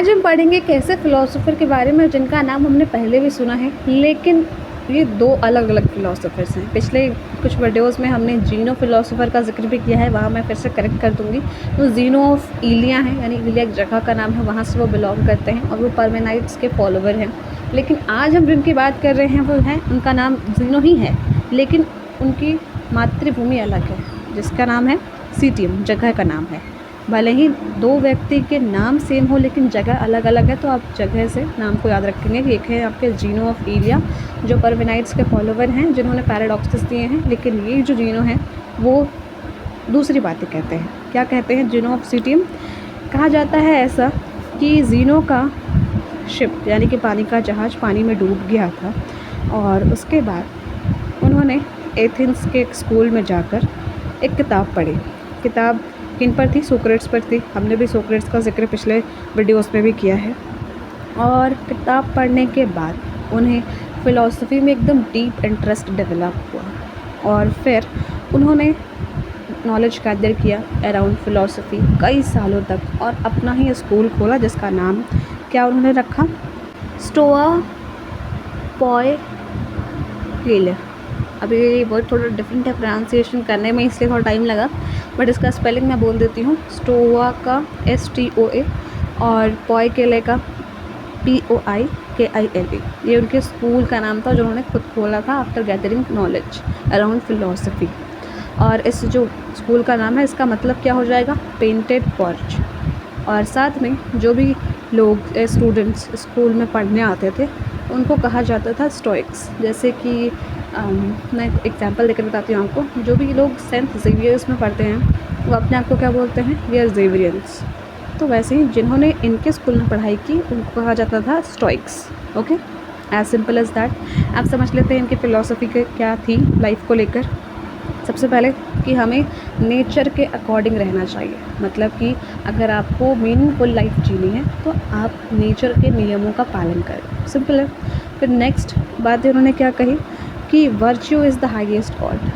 आज हम पढ़ेंगे एक ऐसे फ़िलासफ़र के बारे में जिनका नाम हमने पहले भी सुना है, लेकिन ये दो अलग अलग फ़िलासफ़र्स हैं। पिछले कुछ वीडियोज़ में हमने ज़ीनो फ़िलासफ़र का ज़िक्र भी किया है, वहाँ मैं फिर से करेक्ट कर दूँगी। तो ज़ीनो ऑफ इलिया है, यानी इलिया एक जगह का नाम है, वहाँ से वो बिलोंग करते हैं और वो पार्मेनाइड्स के फॉलोवर हैं। लेकिन आज हम जिनकी बात कर रहे हैं वो हैं, उनका नाम ज़ीनो ही है, लेकिन उनकी मातृभूमि अलग है, जिसका नाम है सिटियम, जगह का नाम है। भले ही दो व्यक्ति के नाम सेम हो लेकिन जगह अलग अलग है, तो आप जगह से नाम को याद रखेंगे कि एक है आपके ज़ीनो ऑफ इलिया जो पार्मेनाइड्स के फॉलोवर हैं, जिन्होंने पैराडॉक्सेस दिए हैं। लेकिन ये जो ज़ीनो है वो दूसरी बातें कहते हैं। क्या कहते हैं? ज़ीनो ऑफ सिटियम। कहा जाता है ऐसा कि ज़ीनो का शिप यानी कि पानी का जहाज़ पानी में डूब गया था और उसके बाद उन्होंने एथेंस के एक स्कूल में जाकर एक किताब पढ़ी। किताब किन पर थी? सोक्रेट्स पर थी। हमने भी सोक्रेट्स का जिक्र पिछले वीडियोस में भी किया है। और किताब पढ़ने के बाद उन्हें फ़िलासफ़ी में एकदम डीप इंटरेस्ट डेवलप हुआ और फिर उन्होंने नॉलेज गैदर किया अराउंड फ़िलासफ़ी कई सालों तक और अपना ही स्कूल खोला, जिसका नाम क्या उन्होंने रखा? स्टोआ पोए क्लेले। अभी ये वर्ड थोड़ा डिफरेंट है प्रोनाउंसिएशन करने में, इसलिए थोड़ा टाइम लगा, बट इसका स्पेलिंग मैं बोल देती हूँ। स्टोआ का STOA और पोए केले का POIKILE। ये उनके स्कूल का नाम था जो उन्होंने खुद खोला था after gathering knowledge around philosophy. और इस जो स्कूल का नाम है, इसका मतलब क्या हो जाएगा? Painted porch. और साथ में जो भी लोग स्टूडेंट्स स्कूल में पढ़ने आते थे उनको कहा जाता था स्टोइक्स। जैसे कि मैं एक एग्जांपल देकर बताती हूँ आपको। जो भी लोग सेंट ज़ेवियर्स में पढ़ते हैं वो अपने आप को क्या बोलते हैं? We are Xaverians. तो वैसे ही जिन्होंने इनके स्कूल में पढ़ाई की उनको कहा जाता था Stoics. Okay, as simple as that. आप समझ लेते हैं इनकी फ़िलासफ़ी क्या थी लाइफ को लेकर। सबसे पहले कि हमें नेचर के अकॉर्डिंग रहना चाहिए, मतलब कि अगर आपको मीनिंगफुल लाइफ जीनी है तो आप नेचर के नियमों का पालन करें। सिंपल है। फिर नेक्स्ट बात उन्होंने क्या कही कि virtue is the highest God,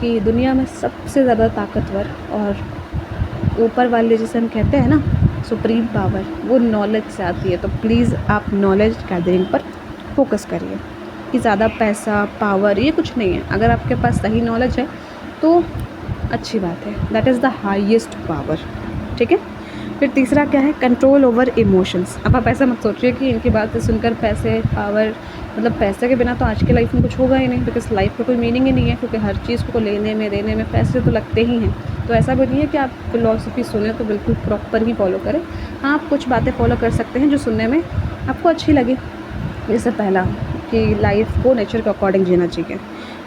कि दुनिया में सबसे ज़्यादा ताकतवर और ऊपर वाले जिसे हम कहते हैं ना सुप्रीम पावर, वो नॉलेज से आती है। तो प्लीज़ आप नॉलेज गैदरिंग पर फोकस करिए कि ज़्यादा पैसा पावर ये कुछ नहीं है। अगर आपके पास सही नॉलेज है तो अच्छी बात है, that is the highest power. ठीक है। फिर तीसरा क्या है? Control over emotions. अब आप ऐसा मत सोचिए कि इनकी बातें सुनकर पैसे पावर, मतलब पैसे के बिना तो आज की लाइफ में कुछ होगा ही नहीं, बिकॉज लाइफ का कोई मीनिंग ही नहीं है, क्योंकि हर चीज़ को लेने में देने में पैसे तो लगते ही हैं। तो ऐसा भी नहीं है कि आप फ़िलासफ़ी सुने तो बिल्कुल प्रॉपर ही फॉलो करें। हाँ, आप कुछ बातें फॉलो कर सकते हैं जो सुनने में आपको अच्छी लगे। जैसे पहला कि लाइफ को नेचर के अकॉर्डिंग जीना चाहिए,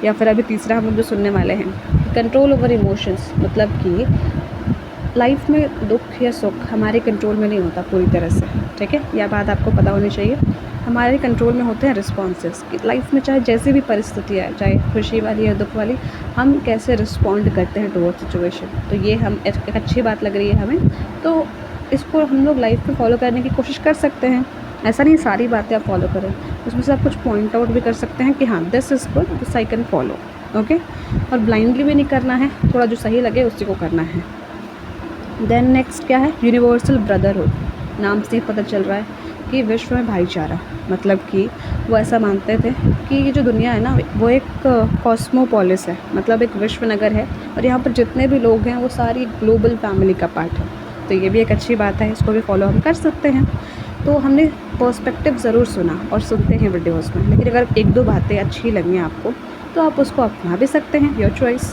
या फिर अभी तीसरा हम लोग जो सुनने वाले हैं कंट्रोल ओवर इमोशंस, मतलब कि लाइफ में दुख या सुख हमारे कंट्रोल में नहीं होता पूरी तरह से। ठीक है, यह बात आपको पता होनी चाहिए। हमारे कंट्रोल में होते हैं रिस्पॉन्सेस, कि लाइफ में चाहे जैसी भी परिस्थिति है, चाहे खुशी वाली या दुख वाली, हम कैसे रिस्पॉन्ड करते हैं टुवर्ड सिचुएशन। तो ये हम एक अच्छी बात लग रही है हमें, तो इसको हम लोग लाइफ में फॉलो करने की कोशिश कर सकते हैं। ऐसा नहीं सारी बातें आप फॉलो करें, उसमें से आप कुछ पॉइंट आउट भी कर सकते हैं कि हाँ this is good, this I can follow. Okay, और ब्लाइंडली भी नहीं करना है, थोड़ा जो सही लगे उसी को करना है। देन नेक्स्ट क्या है? Universal brotherhood. नाम से ही पता चल रहा है कि विश्व में भाईचारा, मतलब कि वो ऐसा मानते थे कि ये जो दुनिया है ना वो एक कॉस्मोपोलिस है, मतलब एक विश्व नगर है, और यहाँ पर जितने भी लोग हैं वो सारी ग्लोबल फैमिली का पार्ट है। तो ये भी एक अच्छी बात है, इसको भी फॉलो हम कर सकते हैं। तो हमने पर्सपेक्टिव ज़रूर सुना और सुनते हैं वीडियोज़ में, लेकिन अगर एक दो बातें अच्छी लगी आपको तो आप उसको अपना भी सकते हैं, योर चॉइस।